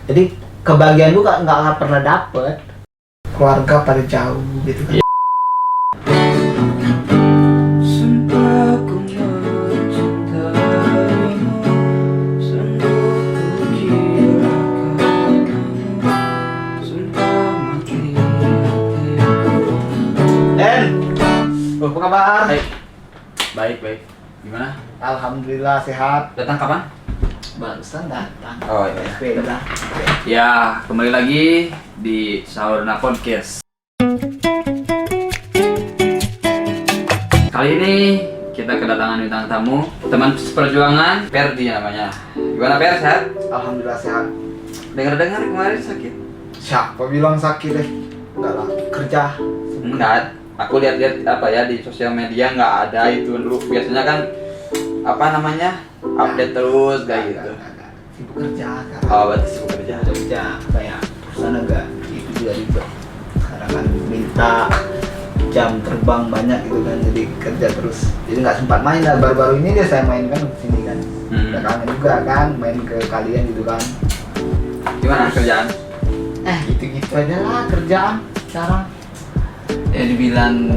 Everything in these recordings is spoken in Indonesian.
Jadi kebahagiaan gue nggak pernah dapet. Keluarga pada jauh gitu kan. Sumpah ku mencintaimu, sungguh ku gila kamu, sumpah mati hatiku. Den, apa kabar? Baik. Gimana? Alhamdulillah sehat. Datang kapan? Barusan datang. Oh iya. Beda. Ya, kembali lagi di Saurna Podcast. Kali ini kita kedatangan bintang tamu, teman seperjuangan, Ferdi namanya. Gimana Per, sehat? Alhamdulillah sehat. Dengar-dengar kemarin sakit? Siapa bilang sakit deh? Enggak lah, kerja. Enggak. Aku lihat-lihat di sosial media nggak ada itu dulu. Biasanya kan update terus kayak gitu. Enggak. Sibuk kerja kan. Oh, berarti sibuk kerja. Kerja kayak perusahaan agak itu juga ribet. Sekarang kan minta jam terbang banyak gitu kan, jadi kerja terus. Jadi nggak sempat main lah. Baru-baru ini dia saya main kan ke sini kan. Udah kangen juga kan main ke kalian gitu kan. Gimana kerjaan? Gitu-gitu aja lah kerjaan sekarang. Ya dibilang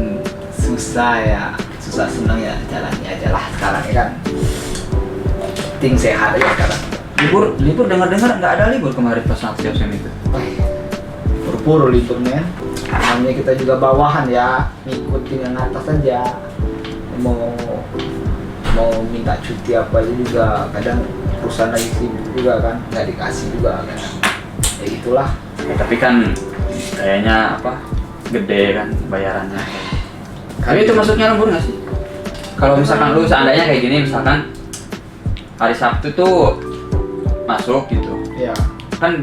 susah ya, susah senang ya, jalannya aja lah sekarang ya kan. Penting sehat aja sekarang. Libur dengar-dengar nggak ada libur kemarin pas Natal itu. Puru-puru libur men. Namanya kita juga bawahan ya, ngikutin yang atas aja. Mau minta cuti apa aja juga kadang perusahaan lagi sibuk juga kan, nggak dikasih juga kan. Ya itulah. Ya, tapi kan kayaknya gede kan bayarannya. Tapi itu masuknya lembur nggak sih? Kalau misalkan lu seandainya kayak gini, misalkan hari Sabtu tuh masuk gitu, Ya. kan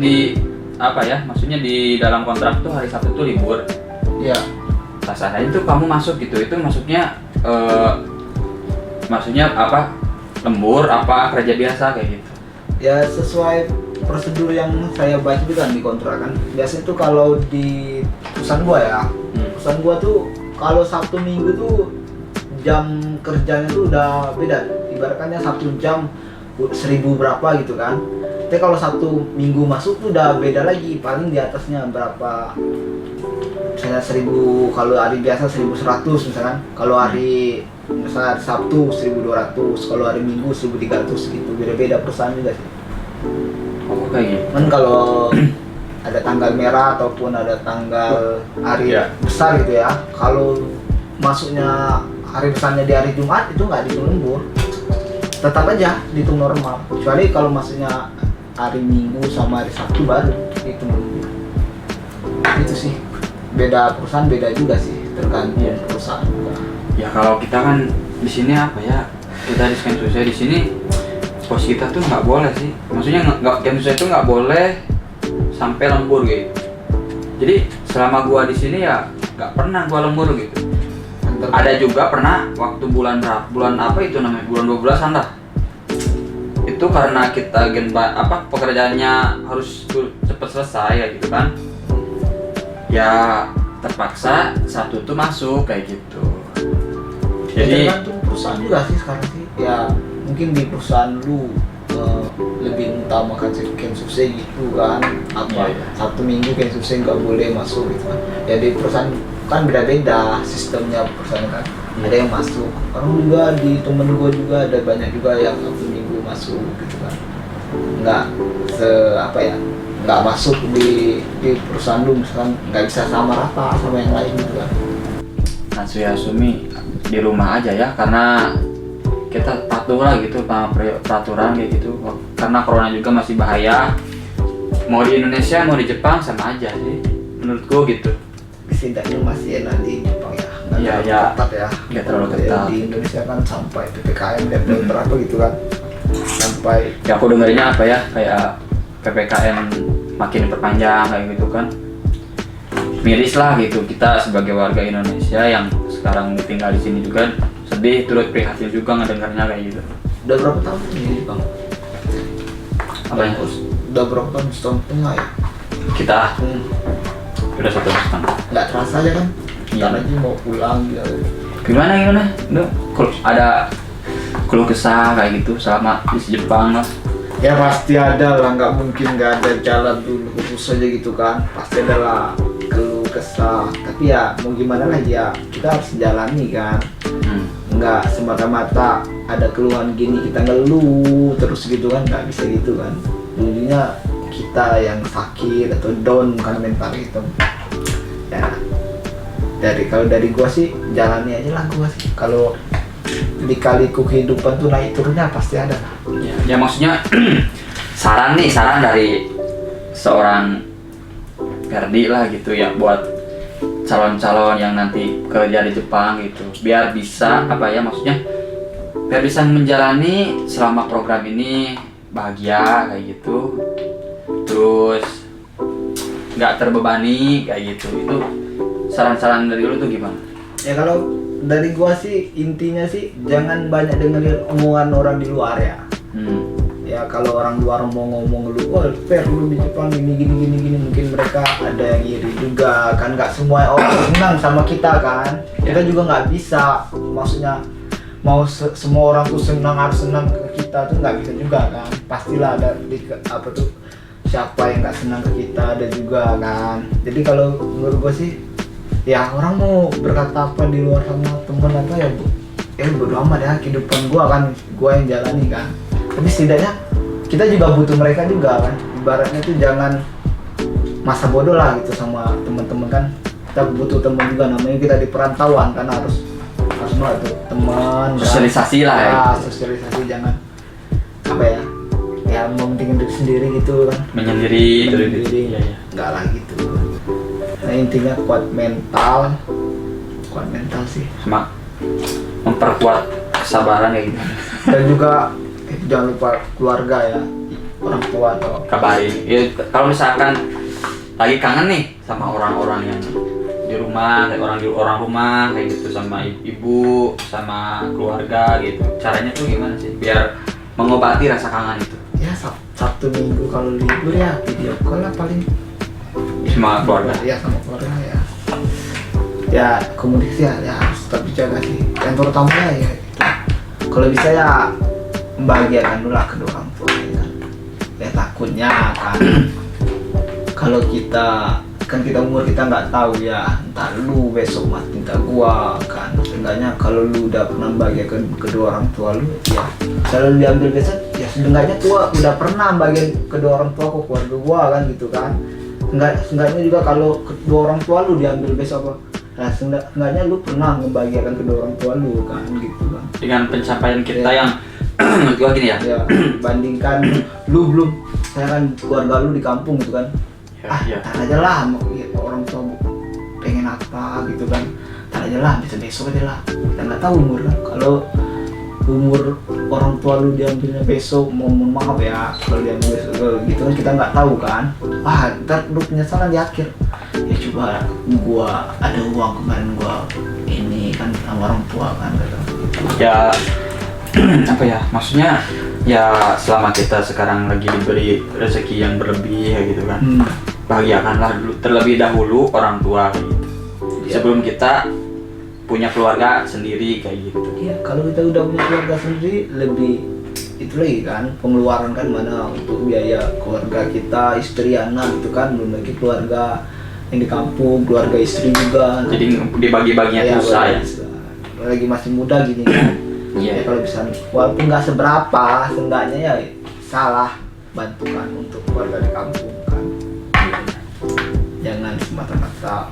maksudnya di dalam kontrak tuh hari Sabtu tuh libur. Ya. Pas seandainya tuh kamu masuk gitu, itu maksudnya lembur apa kerja biasa kayak gitu? Ya sesuai prosedur yang saya baca itu kan di kontrak kan. Biasanya tuh kalau di perusahaan gua ya, perusahaan gua tuh kalau Sabtu Minggu tuh jam kerjanya tuh udah beda. Ibaratnya 1 jam 1000 berapa gitu kan. Tapi kalau Sabtu Minggu masuk tuh udah beda lagi, paling di atasnya berapa. Misalnya 1000, kalau hari biasa 1100 misalkan. Kalau hari misalnya hari Sabtu 1200, kalau hari Minggu 1300 gitu. Beda-beda perusahaan juga sih. Oh kayak gitu. Kan kalau ada tanggal merah ataupun ada tanggal hari besar gitu ya, kalau masuknya hari besarnya di hari Jumat itu nggak dihitung lembur, tetap aja dihitung normal, kecuali kalau masuknya hari Minggu sama hari Sabtu baru dihitung lembur. Itu sih beda perusahaan, beda juga sih, tergantung perusahaan juga. Ya kalau kita kan di sini kita di Kensusai di sini pos kita tuh nggak boleh sih, maksudnya Kensusai itu nggak boleh sampai lembur gitu. Jadi selama gua di sini ya nggak pernah gua lembur gitu. Ada juga pernah waktu bulan apa itu namanya, bulan 12-an lah. Itu karena kita pekerjaannya harus cepet selesai ya gitu kan. Ya terpaksa satu tuh masuk kayak gitu. Jadi tergantung perusahaan juga sih sekarang sih. Ya mungkin di perusahaan lu lebih utamakan Kensusai gitu kan, Sabtu Minggu Kensusai nggak boleh masuk gitu kan. Ya di perusahaan kan beda-beda sistemnya perusahaan kan. Ada yang masuk, orang juga di temen gua juga ada banyak juga yang Sabtu Minggu masuk gitu kan. Nggak masuk di perusahaan lu misalkan, nggak bisa sama rata sama yang lain gitu kan. Natsuya Sumi di rumah aja ya, karena kita patuh lah gitu sama peraturan kayak gitu. Karena corona juga masih bahaya. Mau di Indonesia mau di Jepang sama aja sih menurutku gitu. Setidaknya masih enak di Jepang ya. Iya, Ketat ya. Nggak terlalu ketat. Di Indonesia kan sampai PPKM level berapa gitu kan. Sampai Ya aku dengerinnya kayak PPKM makin diperpanjang kayak gitu kan. Miris lah gitu, kita sebagai warga Indonesia yang sekarang tinggal di sini juga sedih, turut prihatin juga ngedengarnya kayak gitu. udah berapa tahun ini di Jepang? Apanya? Udah berapa tahun, setahun setengah ya? Kita udah 1 tahun setengah. Nggak terasa aja kan? Iya. Ntar lagi mau pulang gitu. Gimana? Ada keluh kesah kayak gitu selama di Jepang lah. Ya pasti ada lah, nggak mungkin nggak ada, jalan dulu lurus aja gitu kan, pasti ada lah keluh kesah. Tapi ya mau gimana lagi ya, kita harus jalani kan. Nggak semata-mata ada keluhan gini kita ngeluh terus gitu kan, nggak bisa gitu kan. Ujungnya kita yang sakit atau down kan mental gitu. Ya kalau dari gua sih jalani aja lah gua sih. Kalau di-kaliku kehidupan tuh naik turunnya pasti ada lah. Ya maksudnya saran dari seorang Ferdi lah gitu ya, buat calon-calon yang nanti kerja di Jepang gitu, biar bisa maksudnya biar bisa menjalani selama program ini bahagia kayak gitu, terus nggak terbebani kayak gitu. Itu saran-saran dari lu tuh gimana? Ya kalau dari gua sih intinya sih jangan banyak dengerin omongan orang di luar ya. Ya kalau orang luar mau ngomong lu, oh Fer lu di Jepang gini, mungkin mereka ada yang iri juga kan, nggak semua orang senang sama kita kan. Kita juga nggak bisa, maksudnya mau semua orang tuh harus senang ke kita tuh nggak bisa juga kan. Pastilah ada siapa yang nggak senang ke kita, ada juga kan. Jadi kalau menurut gua sih ya orang mau berkata apa di luar sama temen apa ya bodo amat ya, kehidupan gua kan, gua yang jalani kan. Tapi setidaknya kita juga butuh mereka juga kan, ibaratnya tuh jangan masa bodoh lah gitu sama teman-teman kan. Kita butuh teman juga, namanya kita di perantauan kan, harus banget tuh teman, sosialisasi lah ya. Sosialisasi, jangan ya mementingin diri sendiri gitu kan, menyendiri ya. Enggak lah gitu. Nah intinya kuat mental sih, sama memperkuat kesabaran kayak gitu. Dan juga jangan lupa keluarga ya, orang tua atau kabarin ya, kalau misalkan lagi kangen nih sama orang-orang yang di rumah, kayak orang rumah kayak gitu, sama ibu sama keluarga gitu, caranya tuh gimana sih biar mengobati rasa kangen itu? Ya Sabtu Minggu kalau libur ya video call lah paling sama keluarga. Ya sama keluarga ya komunikasi ya harus tetap dijaga sih. Yang terutama ya itu kalau bisa ya membahagiakan dulu lah kedua orang tua ya kan. Ya takutnya kan kalau kita umur kita nggak tahu ya, entar lu besok mati entah gua kan. Seenggaknya kalau lu udah pernah membahagiakan kedua orang tua lu ya, kalau lu diambil besok ya seenggaknya tua udah pernah bagian kedua orang tua ke keluarga gua kan gitu kan. Seenggaknya juga kalau kedua orang tua lu diambil besok apa, nah seenggaknya lu pernah membahagiakan kedua orang tua lu kan gitu kan. Dengan pencapaian kita yang gua gini ya, bandingkan lu belum, saya kan keluarga lu di kampung gitu kan. Tar aja lah orang tua pengen apa gitu kan, tar aja lah besok aja lah, kita nggak tahu umur kan. Kalau umur orang tua lu diambilnya besok, mohon maaf ya kalau diambil besok gitu kan, kita nggak tahu kan. Ntar lu penyesalan di akhir, ya coba gua ada uang kemarin gua ini kan sama orang tua kan gitu. Ya maksudnya ya selama kita sekarang lagi diberi rezeki yang berlebih ya gitu kan, bahagiakanlah dulu terlebih dahulu orang tua kayak gitu, sebelum kita punya keluarga sendiri kayak gitu. Iya, kalau kita udah punya keluarga sendiri lebih itu lagi kan, pengeluaran kan mana untuk biaya keluarga kita, istri, anak gitu kan, belum lagi keluarga yang di kampung, keluarga istri juga. Jadi dibagi-baginya susah ya. Lagi masih muda gini kan. Ya kalau bisa, walaupun nggak seberapa, seenggaknya ya salah bantukan untuk keluarga di kampung kan. Jangan semata-mata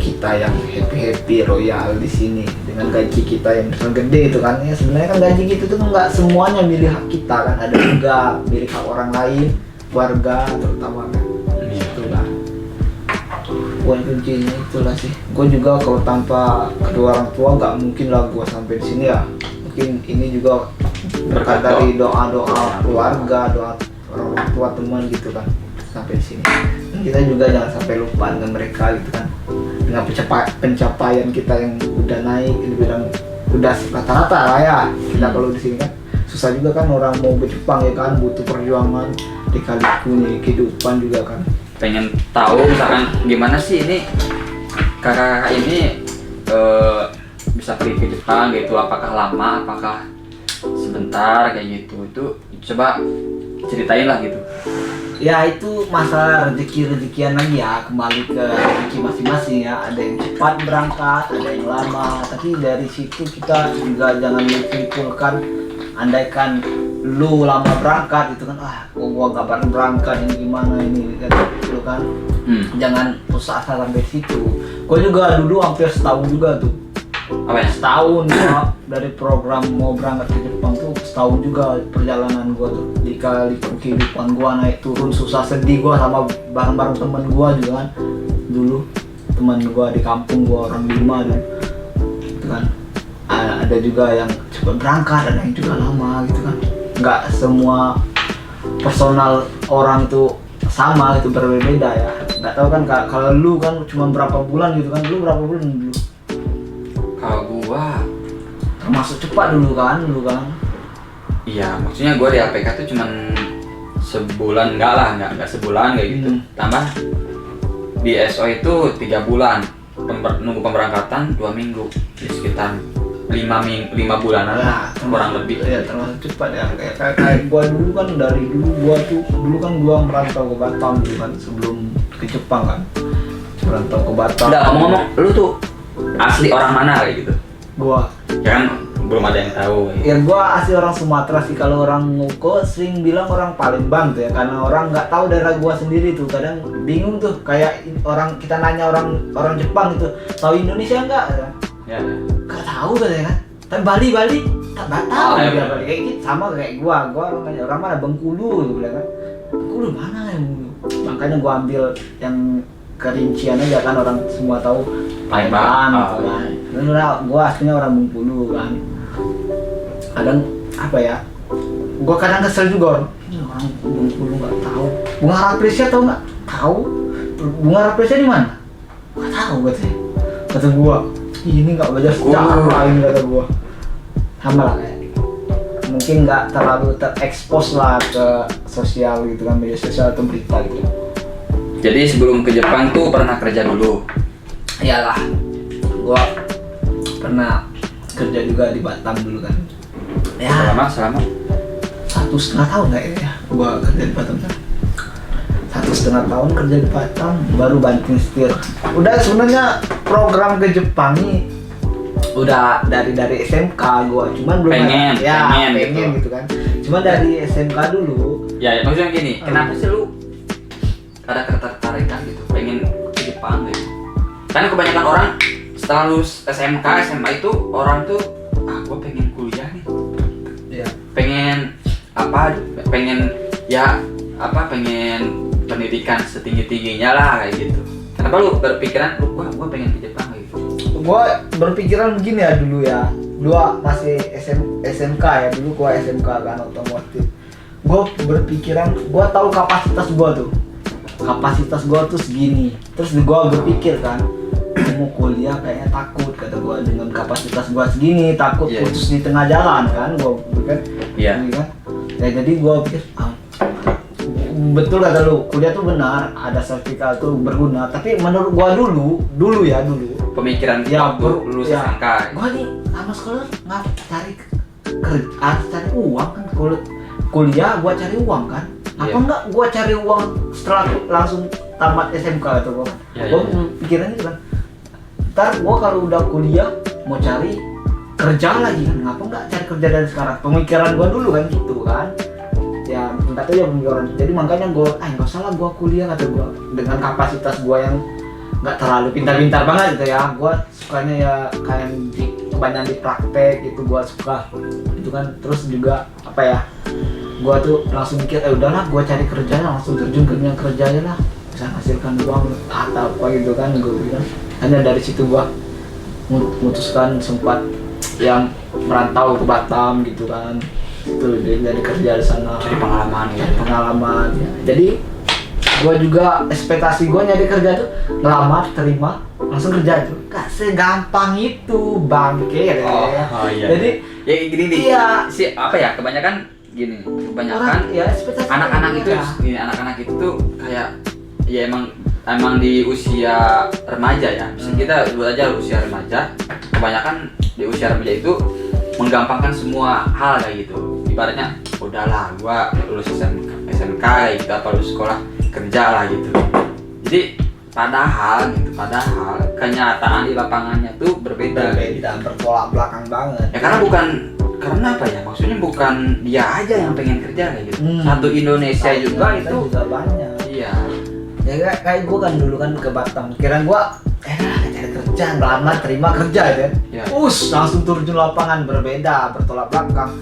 kita yang happy royal di sini dengan gaji kita yang gede itu kan. Ya sebenarnya kan gaji gitu tuh nggak semuanya milik hak kita kan, ada juga milik hak orang lain, keluarga terutama kan. Itu lah poin kuncinya, itulah sih. Gue juga kalau tanpa kedua orang tua nggak mungkin lah gue sampai di sini ya. Mungkin ini juga berkat dari doa keluarga, doa orang tua, teman gitu kan, sampai di sini. Dan kita juga jangan sampai lupa dengan mereka gitu kan, dengan pencapaian kita yang udah naik, dibilang udah rata-rata lah ya. Kita kalau di sini kan susah juga kan, orang mau ke Jepang ya kan, butuh perjuangan, dikaliku nih kehidupan juga kan. Pengen tahu misalkan gimana sih ini kakak-kakak ini bisa pergi ke Jepang gitu, apakah lama, apakah sebentar kayak gitu. Itu coba ceritain lah gitu. Ya itu masalah rezeki-rezekian lagi ya, kembali ke rezeki masing-masing ya. Ada yang cepat berangkat, ada yang lama. Tapi dari situ kita juga jangan menyimpulkan, andaikan lu lama berangkat itu kan, kok gua gak bareng berangkat, ini gimana ini gitu kan. Jangan putus asa sampai situ. Gua juga dulu hampir setahun juga tuh. Apa ya? Setahun ya, dari program mau berangkat ke Jepang tuh setahun juga perjalanan gua tuh. Lika-liku kehidupan gua, naik turun susah sedih gua sama bareng-bareng temen gua juga kan. Dulu teman gua di kampung gua orang 5 dulu gitu kan. Ada juga yang cepat berangkat, ada yang juga lama gitu kan. Nggak semua personal orang itu sama gitu, berbeda ya. Nggak tahu kan kalau lu kan cuma berapa bulan gitu kan. Lu berapa bulan dulu? Kalau gua Termasuk cepat dulu kan. iya, maksudnya gua di APK tuh cuman sebulan, enggak sebulan kayak gitu. Tambah di SO itu 3 bulan. Nunggu pemberangkatan 2 minggu, di sekitar 5 bulanan lah, kurang lebih. Ya termasuk cepat ya. Kayak gua dulu kan, dari dulu kan gua merantau ke Batam dulu kan, sebelum ke Jepang kan. Merantau ke Batam. Udah, ngomong-ngomong, lu tuh asli orang mana kayak gitu? Gua Ya kan belum ada yang tahu. Ya gua asli orang Sumatera sih. Kalau orang Ngoko sering bilang orang Palembang tuh ya, karena orang nggak tahu daerah gua sendiri tuh. Kadang bingung tuh, kayak orang kita nanya orang Jepang itu, tahu Indonesia nggak? Ya. Nggak tahu katanya kan. Tapi Bali tak tahu Oh, dia iya. Bali kayak gitu, sama kayak gua orang mana Bengkulu gitu bilang kan. Bengkulu mana ya? Makanya gua ambil yang kerincian aja kan, orang semua tahu Palembang gitu kan. Sebenarnya gua aslinya orang Bengkulu kan. Kadang apa ya? Gua kadang kesel juga ini orang Bengkulu nggak tahu. Bunga Rafflesia tahu nggak? Tahu. Bunga Rafflesia di mana? Nggak tahu katanya. Kata gua, ini nggak belajar sejarah ini, kata gua. Sama lah kayak mungkin nggak terlalu terekspos lah ke sosial gitu kan, media sosial atau berita gitu. Jadi sebelum ke Jepang tuh pernah kerja dulu. Iyalah, gua pernah kerja juga di Batam dulu kan. Ya, Selama 1,5 tahun kayaknya ya gua kerja di Batam kan. 1,5 tahun kerja di Batam, baru banting setir. Udah sebenarnya program ke Jepang nih udah dari SMK gua, cuman belum pengen gitu kan. Cuman dari SMK dulu. Ya, maksudnya gini, kenapa sih lu ada ketertarikan gitu, pengen ke Jepang gitu? Karena kebanyakan orang setelah lulus SMK, SMA itu orang tuh, gua pengen kuliah nih, Ya. pengen pendidikan setinggi-tingginya lah kayak gitu. Kenapa lu berpikiran, gua pengen ke Jepang gitu? Gua berpikiran begini ya dulu ya. Masih SMK ya, dulu gua SMK kan otomotif. Gua berpikiran, gua tahu kapasitas gua tuh. Kapasitas gua tuh segini. Terus gua berpikir kan, mau kuliah kayaknya takut, kata gua, dengan kapasitas gua segini, takut putus di tengah jalan kan, gua kan. Iya. Kan? Ya jadi gua pikir, betul kata lu, kuliah tuh benar, ada sertifikat tuh berguna. Tapi menurut gua dulu Pemikiran ya, waktu lulus SMK. Gua nih sama sekolah nggak cari kerja, cari uang kan. Kuliah gua cari uang kan. Apa enggak gua cari uang setelah langsung tamat SMK atau gua? Gua pikiran itu kan. Ntar gua kalau udah kuliah mau cari kerja lagi kan. Ngapa enggak cari kerja dari sekarang? Pemikiran gua dulu kan gitu kan. Ya enggak tahu ya pemikiran. Jadi makanya gua enggak usah lah gua kuliah, kata gua. Dengan kapasitas gua yang nggak terlalu pintar-pintar banget gitu ya, gue sukanya ya kayak kebanyakan di praktek gitu, gue suka itu kan. Terus juga apa ya, gue tuh langsung mikir udahlah gue cari kerja, langsung terjun ke dunia kerja aja lah, bisa menghasilkan uang atau apa gitu kan. Gue bilang hanya dari situ gue memutuskan sempat yang merantau ke Batam gitu kan, itu dari kerja di sana, Cari pengalaman ya. Pengalaman ya. Jadi gua juga ekspektasi gua nyari kerja tuh ngelamar, terima, langsung kerja tuh. Gak segampang itu, bangke ya. Iya. Jadi ya gini nih. iya. Kebanyakan gini. Orang, ya, ekspektasi anak-anak itu ya. gini, anak-anak itu tuh kayak ya emang di usia remaja ya. Misalnya kita buat aja usia remaja. Kebanyakan di usia remaja itu menggampangkan semua hal kayak gitu. Ibaratnya udahlah gua lulus SMK SMK kayak gitu, apa lu sekolah kerja lah gitu. Jadi padahal kenyataan di lapangannya tuh berbeda. Bertolak belakang banget. Ya karena apa ya, maksudnya bukan dia aja yang pengen kerja kayak gitu. Satu Indonesia juga itu juga banyak. Iya. Ya kayak gue kan dulu kan ke Batam, kira gue cari kerja, ngelamar terima kerja ya. Ya. Langsung turun lapangan, berbeda, bertolak belakang.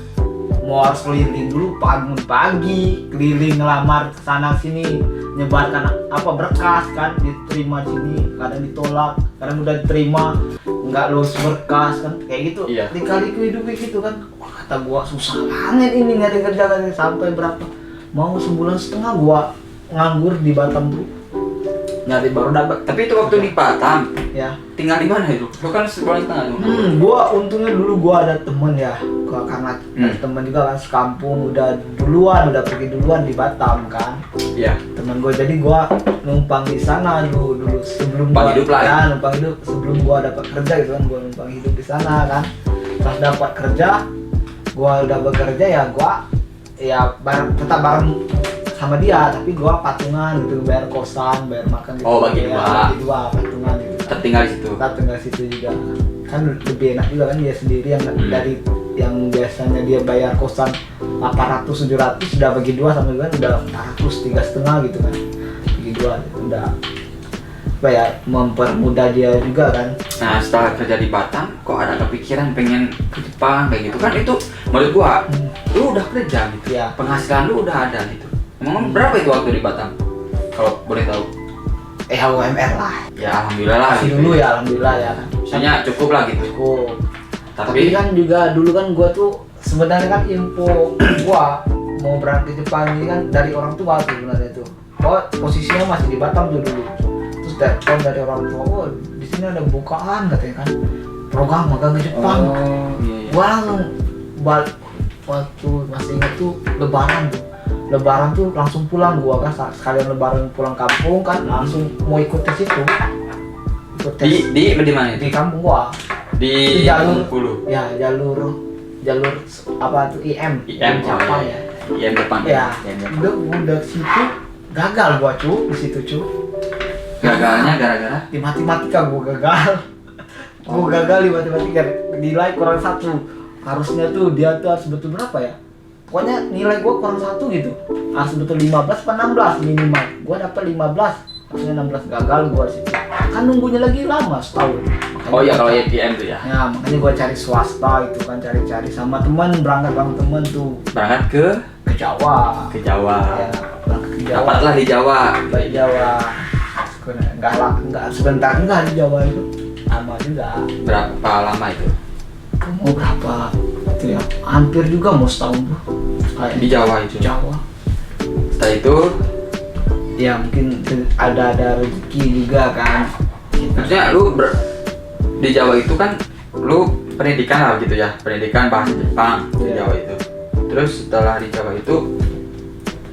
Mau harus keliling dulu pagi, keliling ngelamar sana sini, nyebarkan berkas kan, diterima sini, kadang ditolak, kadang udah diterima nggak lulus berkas kan, kayak gitu. Iya. Dikali hidupnya gitu kan. Wah, kata gua susah banget ini nyari kerja kan, sampai berapa? Mau 1,5 bulan gua nganggur di Batam dulu. Nyari baru dapat. Tapi itu waktu di Batam, Ya. tinggal di mana itu? Lu kan 1,5 bulan dulu. Gua untungnya dulu gua ada temen ya, karena ada temen juga kan sekampung, udah pergi duluan di Batam kan. Iya. Temen gua, jadi gua numpang di sana dulu sebelum Numpang gua hidup lah ya? numpang hidup sebelum gua dapat kerja gitu kan, gua numpang hidup di sana kan. Pas dapat kerja, gua udah bekerja ya, gua ya tetap bareng sama dia, tapi gua patungan gitu, bayar kosan, bayar makan gitu. Oh, bagi dua. Patungan gitu. Tertinggal di situ. Tetap tinggal situ juga. Kan lebih enak juga kan, dia sendiri yang dari yang biasanya dia bayar kosan 800-700, sudah bagi dua sama juga udah 400, 3,5 gitu kan. Bagi dua udah mempermudah dia juga kan. Nah, setelah kerja di Batam, kok ada kepikiran pengen ke Jepang kayak gitu kan? Itu menurut gua, lu udah kerja gitu, Ya. penghasilan lu udah ada gitu. Emang berapa itu waktu di Batam? Kalau boleh tahu? UMR lah. Ya alhamdulillah lah. Masih gitu dulu ya. ya, alhamdulillah ya. Maksudnya cukup lah gitu. Cukup. Tapi Tapi kan juga dulu kan gua tuh sebenarnya kan info gua mau berangkat ke Jepang ini kan dari orang tua tuh sebenarnya tuh. Oh, posisinya masih di Batam tuh dulu. Terus telepon dari orang tua, oh di sini ada bukaan katanya kan, program magang ke Jepang. iya. Gua langsung waktu masih ingat tuh Lebaran tuh langsung pulang gua kan, sekalian Lebaran pulang kampung kan, langsung mau ikut tes itu. Ikut tes Di mana itu? di kampung gua. Di jalur Bengkulu. Ya, jalur apa tuh IM Jepang ya. IM depan. Ya, IM depan. udah situ gagal gua di situ Gagalnya gara-gara di matematika gua gagal. Gua gagal di matematika, nilai kurang 1. Harusnya tuh dia tuh harus betul berapa ya? Pokoknya nilai gua kurang 1 gitu. Harus betul 15 atau 16 minimal. Gua dapat 15, harusnya 16, gagal gua di situ. Kan nunggunya lagi lama setahun. Oh iya, kalau IPM tuh ya. Ya, makanya gua cari swasta itu kan, cari sama teman, berangkat bareng temen tuh Berangkat ke Jawa. Jawa. Ya, berangkat ke Jawa. Dapatlah di Jawa. Di Jawa. Enggak sebentar enggak di Jawa itu. Lama juga. Berapa lama itu? Mau berapa? Itu ya, hampir juga mau setahun tuh. Di Jawa itu. Jawa. Setelah itu, Ya mungkin ada rezeki juga kan. maksudnya lu di Jawa itu kan lu pendidikan lah gitu ya, pendidikan bahasa Jepang di Iya. Jawa itu. Terus setelah di Jawa itu,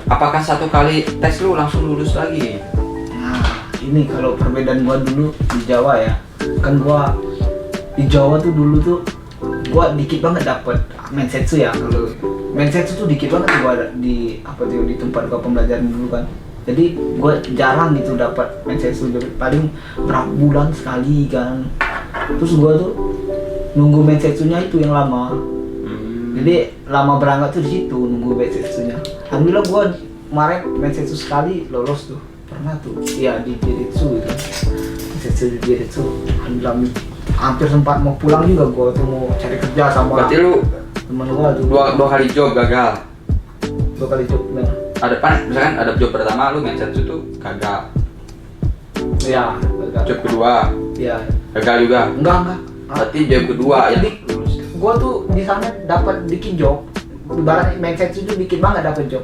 apakah satu kali tes lu langsung lulus lagi? Nah, ini kalau perbedaan gua dulu di Jawa ya. Kan gua di Jawa tuh dulu tuh gua dikit banget dapet mensetsu ya. Kalau mensetsu tuh dikit banget gua ada di tempat gua pembelajaran dulu kan. Jadi gua jarang gitu dapat mensetsu, paling berapa bulan sekali kan. Terus gua tuh nunggu mensetsunya itu yang lama. Jadi lama berangkat tuh di situ nunggu mensetsunya. Alhamdulillah gua kemarin mensetsu sekali lolos tuh. Pernah tuh. Iya di Jiritsu gitu. Mensetsu di Jiritsu. Alhamdulillah hampir sempat mau pulang juga gua tuh, mau cari kerja sama Berarti lu temen gua tuh. dua kali job gagal. 2 kali job bener. Misalkan ada job pertama lu mensetsu tuh gagal. Iya, gagal. Job kedua Iya. gagal juga. Enggak. Berarti job kedua yang Jadi lulus. gua tuh di sana dapat dikit job. Ibarat mindset itu dikit banget dapat job.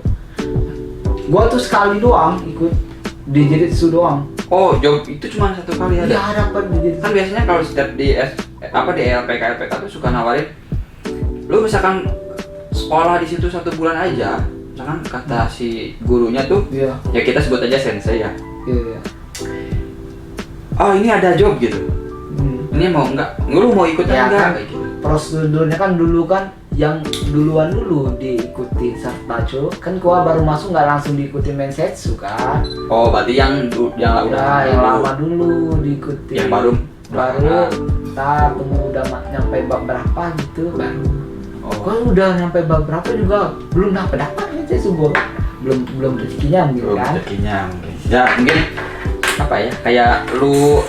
Gua tuh sekali doang ikut di Jiritsu doang. Oh, job itu cuma satu kali ada. Iya, dapat di Jiritsu. Kan biasanya kalau setiap di di LPK tuh suka nawarin lu misalkan sekolah di situ 1 bulan aja, misalkan kata si gurunya tuh, Iya. ya kita sebut aja sensei ya, Iya. oh ini ada job gitu, ini mau lu mau ikut Ya enggak kan, kayak gitu. prosedurnya kan dulu kan yang duluan dulu diikuti serta cu, kan gua baru masuk nggak langsung diikuti Mensetsu kan. Oh, berarti yang Ya, udah yang lama dulu diikuti. Yang baru ntar tunggu udah nyampe bab berapa gitu baru. Oh. Gua udah nyampe bab berapa juga belum dapat Mensetsu gua. Belum rezekinya mungkin belum kan. rezekinya mungkin. Ya mungkin apa ya, kayak lu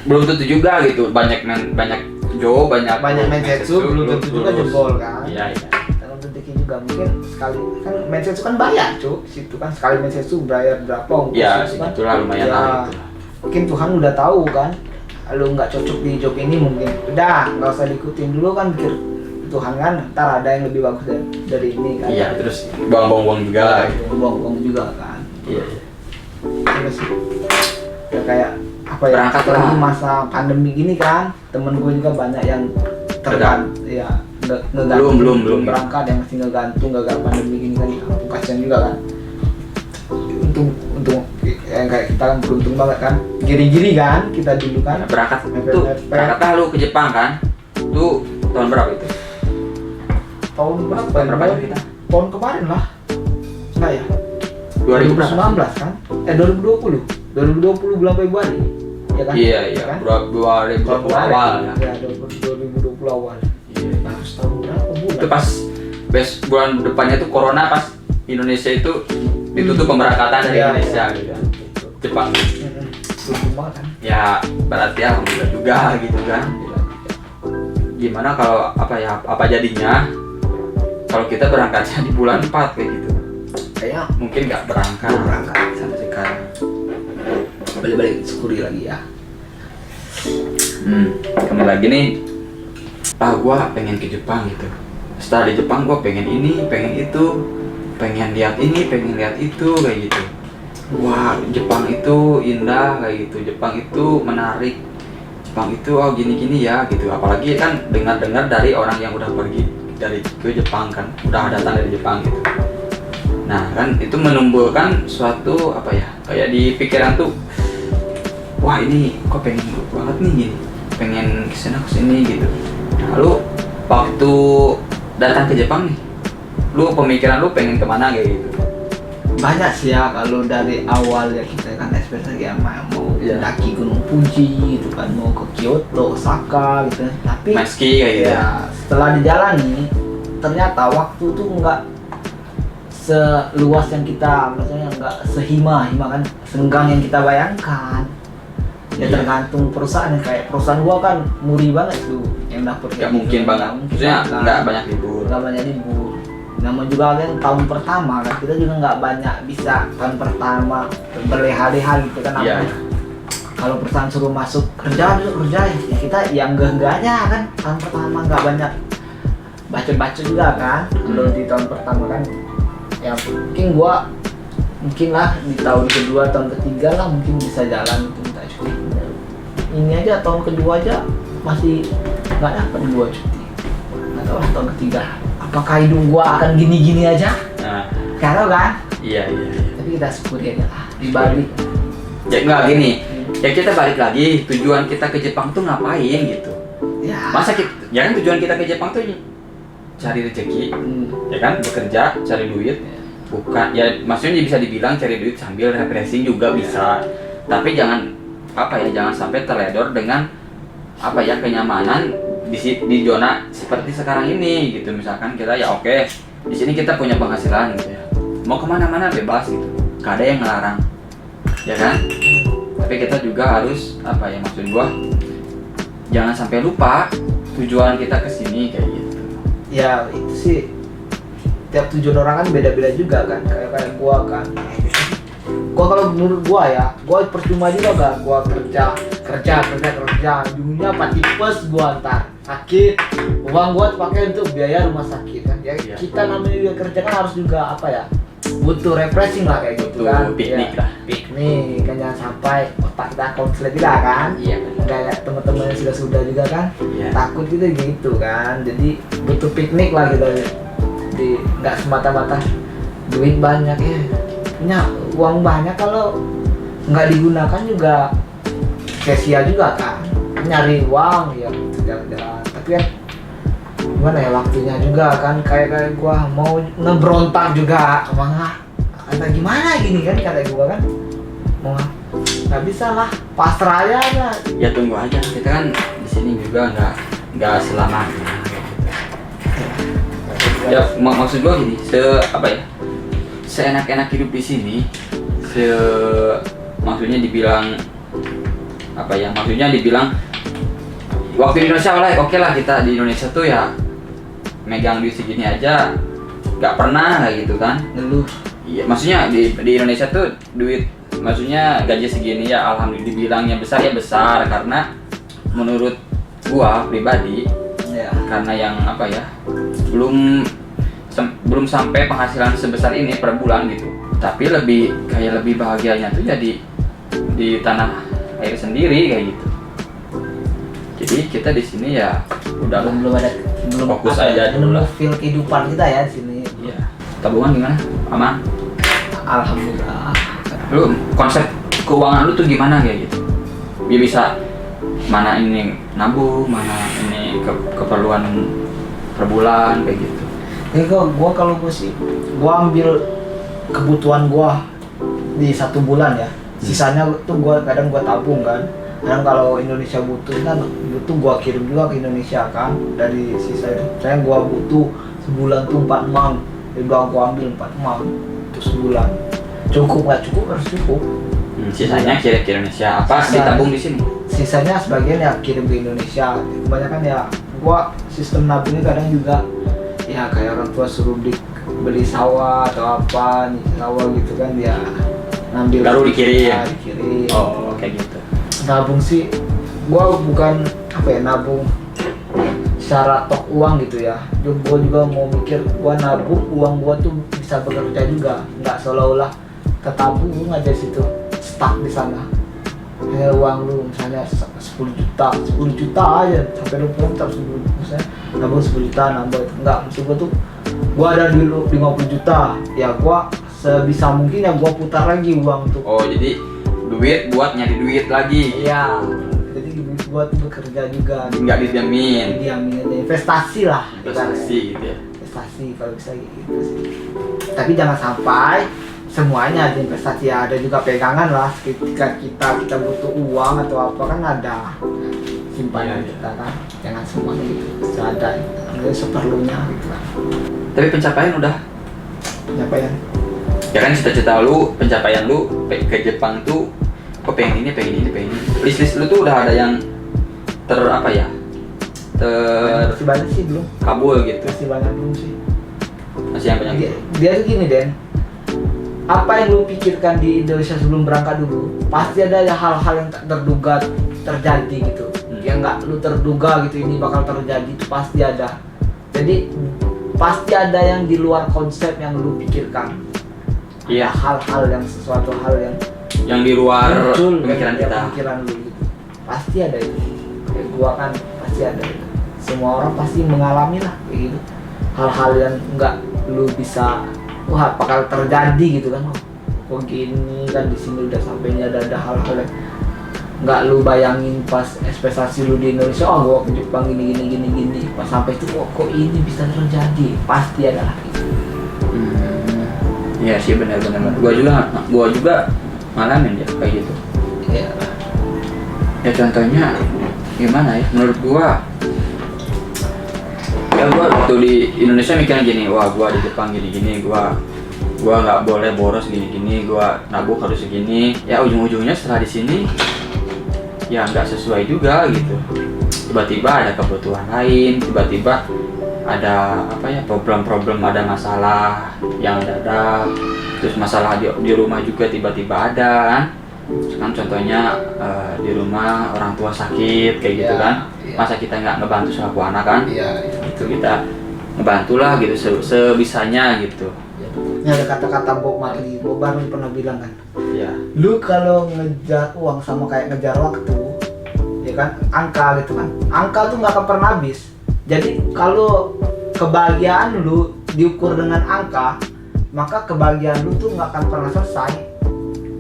belum tentu juga gitu, banyak banyak Mensetsu belum tentu juga jebol kan. Iya. Dalam rezeki juga mungkin sekali kan Mensetsu kan bayar cu, situ kan sekali Mensetsu bayar berapa Ya, kan. itulah lumayan Ya, lah itu. mungkin Tuhan udah tahu kan, lu nggak cocok di job ini mungkin udah nggak usah diikutin dulu kan, pikir Tuhan kan ntar ada yang lebih bagus dari ini kan. Iya, terus buang-buang juga. Buang-buang juga kan. Iya. Terus ya kayak apa ya, Berangkat lagi lah. masa pandemi gini kan, temen gue juga banyak yang ya belum berangkat, yang masih ngegantung gara-gara pandemi gini kan. Kasian juga kan. Untung yang kayak kita kan beruntung banget kan, giri-giri kan kita dulu kan. Berangkatlah lu ke Jepang kan? Tuh tahun berapa itu? Tahun berapa? Tahun berapa kita? Tahun kemarin lah. Enggak ya? 2019 kan? 2020 bulan Februari. Ya kan? Iya, kan? 2020 awal ya. Ya, 2020 awal. Iya. Harus tahun berapa bulan? Itu pas bulan depannya tuh corona, pas Indonesia itu ditutup pemberangkatan dari Iya, Indonesia iya. gitu kan. Jepang. Beruntung banget kan? Ya berarti alhamdulillah juga gitu kan. Gimana kalau apa jadinya kalau kita berangkatnya di bulan 4 kayak gitu? Kayaknya Mungkin nggak berangkat. belum berangkat. Sampai sekarang. Balik-balik syukuri lagi ya. Kembali lagi nih. Gua pengen ke Jepang gitu. Setelah di Jepang gua pengen ini, pengen itu, pengen lihat ini, pengen lihat itu kayak gitu. Wah, Jepang itu indah kayak gitu. Jepang itu menarik. Jepang itu gini-gini ya gitu. Apalagi kan dengar-dengar dari orang yang udah pergi dari ke Jepang kan, udah datang dari Jepang gitu. Nah kan itu menumbuhkan suatu apa ya, kayak di pikiran tuh, wah ini kok pengen banget nih gini, pengen kesini gitu. Nah lu waktu datang ke Jepang nih, lu pemikiran lu pengen kemana kayak gitu? Banyak sih ya, kalau dari awal ya kita kan ekspektasi ya mau Iya. daki Gunung Fuji gitu kan, mau ke Kyoto, Osaka gitu. Tapi Main ski kayak gitu. ya setelah dijalani ternyata waktu tuh nggak seluas yang kita, maksudnya nggak sehima kan, senggang yang kita bayangkan. Ya Iya. tergantung perusahaan, kayak perusahaan gua kan muri banget tuh yang dapet Gak mungkin banget, maksudnya nggak banyak libur. nggak banyak libur. Namun juga kan tahun pertama kan kita juga nggak banyak bisa tahun pertama berleha-leha gitu kan. Iya. Kalau perusahaan suruh masuk kerja ya kita yang enggaknya kan, tahun pertama nggak banyak baca juga kan. Kalau di tahun pertama kan ya mungkin lah di tahun kedua, tahun ketiga lah mungkin bisa jalan gitu, minta cuti. Ini aja tahun kedua aja masih nggak dapat gua cuti. Nggak tahu lah tahun ketiga apakah hidup gua akan gini-gini aja. Nah, Kalau kan, iya. tapi kita syukuri aja lah di balik. Ya nggak gini. Ya kita balik lagi, tujuan kita ke Jepang tuh ngapain gitu? Ya. Masa kita, ya kan tujuan kita ke Jepang tuh cari rezeki, ya kan, bekerja, cari duit. Bukan, ya maksudnya bisa dibilang cari duit sambil refreshing juga bisa. Tapi jangan jangan sampai terledor dengan kenyamanan di zona seperti sekarang ini gitu. Misalkan kita di sini kita punya penghasilan gitu ya, mau kemana-mana bebas gitu, gak ada yang ngelarang, ya kan? Tapi kita juga harus maksud gua jangan sampai lupa tujuan kita kesini kayak gitu. Ya itu sih, tiap tujuan orang kan beda-beda juga kan. Kayak gua kan, gua kalau menurut gua ya, gua percuma juga gak gua kerja ujungnya apa tipes gua ntar sakit, uang gua pakai untuk biaya rumah sakit kan. Ya Iya. kita namanya juga kerja kan harus juga butuh refreshing lah kayak gitu Butuh kan. piknik Ya, lah. piknik kan, jangan sampai otak kita konslet tidak kan. Iya. Kayak teman-teman yang sudah juga kan, Iya. takut gitu kan. Jadi butuh piknik lah kita, di nggak semata-mata duit banyak ya, punya uang banyak kalau nggak digunakan juga sia-sia juga kan. Nyari uang ya jalan-jalan, tapi kan gimana ya, waktunya juga kan kayak gua mau ngebrontak juga kemana, kata gimana gini kan, kata gua kan mau nggak bisa lah, pasrah aja kan. Ya tunggu aja, kita kan di sini juga nggak selamanya. Ya maksud gua gini, seenak-enak hidup di sini, maksudnya dibilang apa ya, maksudnya dibilang waktu di Indonesia oke lah, kita di Indonesia tuh ya megang duit segini aja nggak pernah kayak gitu kan, Ngeluh. iya maksudnya di Indonesia tuh duit, maksudnya gaji segini ya alhamdulillah, dibilangnya besar ya besar, karena menurut gua pribadi Ya. karena yang apa ya, belum sampai penghasilan sebesar ini per bulan gitu, tapi lebih bahagianya tuh jadi di tanah air sendiri kayak gitu. Jadi kita di sini ya udah belum fokus apa aja ya, dulu lah. feel kehidupan kita ya di sini. Iya. Tabungan gimana? Aman? Alhamdulillah. Lu konsep keuangan lu tuh gimana kayak gitu? Dia bisa mana ini nabung, mana ini keperluan per bulan kayak gitu. Jadi kalau gue sih, gue ambil kebutuhan gue di 1 bulan ya. Sisanya tuh kadang gue tabung kan. Kadang kalau Indonesia butuh kan, butuh gue kirim juga ke Indonesia kan. Dari sisa itu, saya gue butuh sebulan tuh 4 mam. Jadi gue ambil 4 mam untuk sebulan. Cukup nggak cukup, harus cukup. Sisanya kirim ke Indonesia, apa ditabung di sini? Sisanya sebagian ya kirim ke Indonesia. Kebanyakan ya gue sistem nabungnya kadang juga ya kayak orang tua suruh beli sawah atau apa nih, sawah gitu kan, dia ngambil baru dikirim. Ya, dikirim. Oh kayak gitu. Nabung sih gua bukan apa ya, nabung secara tok uang gitu ya. Gua juga mau mikir gua nabung uang gua tuh bisa bekerja juga, nggak seolah-olah ketabung lu nggak dari situ stuck di sana. Kayak uang lu misalnya 10 juta aja sampai 20 juta, misalnya nabung 10 juta nambah, enggak, maksud gua tuh gua ada duit 50 juta ya, gua sebisa mungkin ya gua putar lagi uang tuh. Oh jadi duit buat nyari duit lagi? Iya, jadi duit gua tuh bekerja juga, nggak dijamin, investasi lah, investasi gitu ya. Investasi kalau bisa gitu sih, tapi jangan sampai semuanya ada investasi, ada juga pegangan lah. Ketika kita butuh uang atau apa kan ada simpanan kita kan, jangan semuanya gitu, ada seperlunya gitu kan. Tapi pencapaian udah? Pencapaian? Ya kan cita-cita lu, pencapaian lu ke Jepang tuh, kok pengen ini. List lu tuh udah ada yang apa ya? Masih banyak sih belum. Kabul gitu. Masih banyak belum sih. Masih yang banyak. Dia tuh gini Den, apa yang lu pikirkan di Indonesia sebelum berangkat dulu, pasti ada hal-hal yang tak terduga terjadi gitu, yang nggak lu terduga gitu, ini bakal terjadi itu pasti ada. Jadi pasti ada yang di luar konsep yang lu pikirkan. Iya. Hal-hal yang sesuatu hal yang di luar muncul, pemikiran kita. Pemikiran lu gitu. Pasti ada itu. Kayak gua kan pasti ada itu. Semua orang pasti mengalami lah kayak gitu. Hal-hal yang nggak lu bisa, wah bakal terjadi gitu kan. Kok gini kan, di sini udah sampai ini ada hal-hal yang nggak lu bayangin pas ekspektasi lu di Indonesia. Oh gua ke Jepang gini, pas sampai itu kok ini bisa terjadi, pasti ada lah gitu. Iya sih benar. Gua juga ngalamin ya kayak gitu. Iya. Ya contohnya gimana ya? Menurut gua waktu di Indonesia mikirnya gini, wah gua di Jepang gini, gua nggak boleh boros gini, gua nabung harus segini. Ya ujung-ujungnya setelah di sini ya nggak sesuai juga gitu. Tiba-tiba ada kebutuhan lain, tiba-tiba ada apa ya, problem, ada masalah yang mendadak, terus masalah di rumah juga tiba-tiba ada kan contohnya di rumah orang tua sakit kayak gitu kan, masa kita nggak ngebantu selaku anak kan, itu kita ngebantulah gitu sebisanya gitu. Ini ada kata-kata Bob Marley pernah bilang kan, ya lu kalau ngejar uang sama kayak ngejar waktu, ya kan, angka gitu kan, angka tuh nggak akan pernah habis. Jadi kalau kebahagiaan lu diukur dengan angka, maka kebahagiaan lu tuh nggak akan pernah selesai.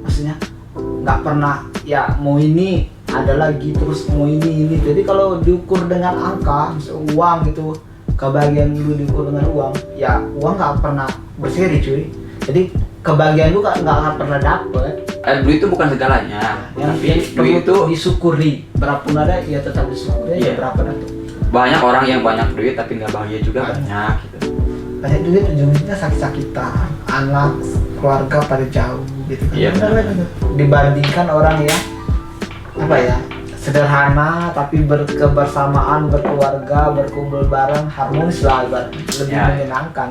Maksudnya nggak pernah ya, mau ini ada lagi terus mau ini. Jadi kalau diukur dengan angka, misalnya uang gitu, kebahagiaan lu diukur dengan uang, ya uang nggak pernah berseri cuy. Jadi kebahagiaan lu nggak akan pernah dapet. Duit itu bukan segalanya, Yang tapi perlu duit itu disyukuri. Berapun ada, ya tetap disyukuri. Iya. Ya berapa dapat. banyak orang yang banyak duit tapi nggak bahagia juga banyak gitu. Banyak duit ujungnya sakit-sakitan, anak, keluarga pada jauh gitu kan. Iya, Benar, benar. benar. Dibandingkan orang yang apa ya, sederhana tapi berkebersamaan, berkeluarga, berkumpul bareng, harmonis lah, lebih Ya. menyenangkan.